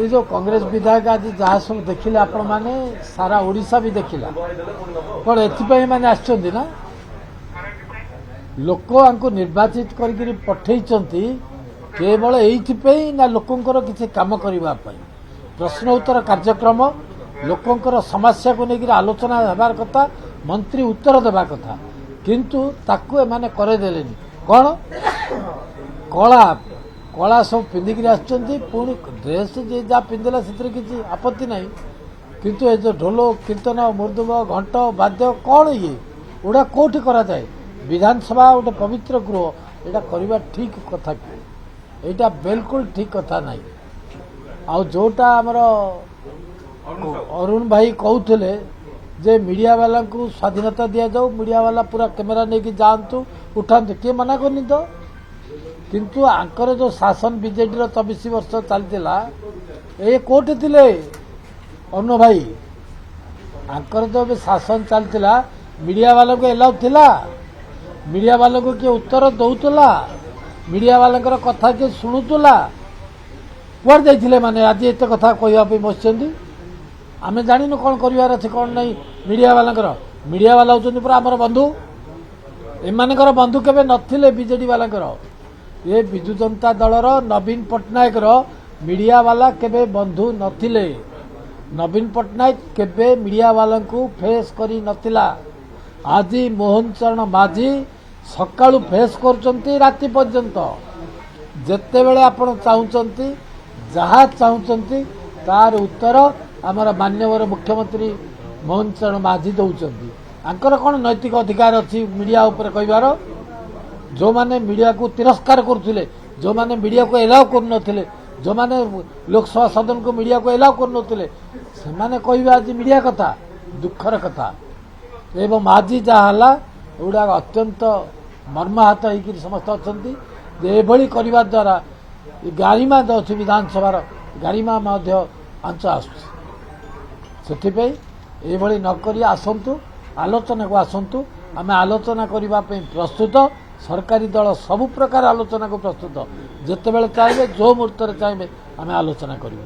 ये जो कांग्रेस विधायक आज जहाँ सब देखिले आपण माने सारा ओडिशा भी देखिला कौन एथि माने आछंती ना लोक आंको निर्वाचित करके पठेइचंती केवल एइथि ना लोकंकर किसी काम करबा पई प्रश्न उत्तर कार्यक्रम लोकंकर समस्या को लेकर आलोचना हेबार कथा मंत्री उत्तर देबा कथा किंतु ताकू एमाने करे देलेनी कौन कला कला सब पिंधिक आसुँच पुणी ड्रेस जी जहाँ पिंधला से किसी आपत्ति ना किंतु ए जो ढोल कीर्तन मृदुंग घंट वाद्य कौन ये उड़ा कौटी करा जाए विधानसभा गोटे पवित्र गृह यहाँ करवा ठीक कथा यहाँ बिल्कुल ठीक कथा ना आउ जोटा आमर अरुण भाई कहते जे मीडिया वाला को स्वाधीनता दि जाऊ मीडिया वाला पूरा कैमेरा लेके जातु उठातु किए मना करनी तो किंतु आंकर जो शासन बीजेडी 24 वर्ष चलता ये कोटे थिले अनु भाई आंकर जो शासन चलता मीडिया वाला को एलाउ थिला मीडिया वाला को किए उत्तर दौला मीडिया वाला कथा किए शुणुला कुआड़ जाइए माने आज एत कथा कहवाई बसुँच आम जानु कौन कर कौन नहीं मीडिया वाला होती पूरा आमर बंधु एमानकर बंधु केवे नथिले बीजेडी वाला ये विजु जनता दलर नवीन पट्टनायक मीडिया वाला केवे बंधु नथिले नवीन पट्टनायक केवे मीडिया वाला को फेस करी नथिला आज मोहन चरण माझी सकाळु फेस करचंती राति पर्यंत जेते बेले आपण चाहुचंती जहाँ चाहुचंती तार उत्तर आमर माननीय मुख्यमंत्री मोहन चरण माझी दौरान आंकर कौन नैतिक अधिकार अच्छी मीडिया उपर कहबार जो माने मीडिया को तिरस्कार करुले जो माने मीडिया को एलाउ कर जो माने लोकसभा सदन को मीडिया को एलाउ कर से कहबा आज मीडिया कथा दुखर कथा एवं आज जहाँ एगुड़ा अत्यंत मर्माहत होकर समस्त अच्छा ये करने द्वारा गारिमा अच्छी विधानसभा गारिमा आंच आसुपाई ये नक आसतु आलोचना को आसतु आम आलोचना करने प्रस्तुत सरकारी दल सबु प्रकार आलोचना को प्रस्तुत जिते बड़े चाहिए जो मुहूर्त चाहिए आम आलोचना करूँ।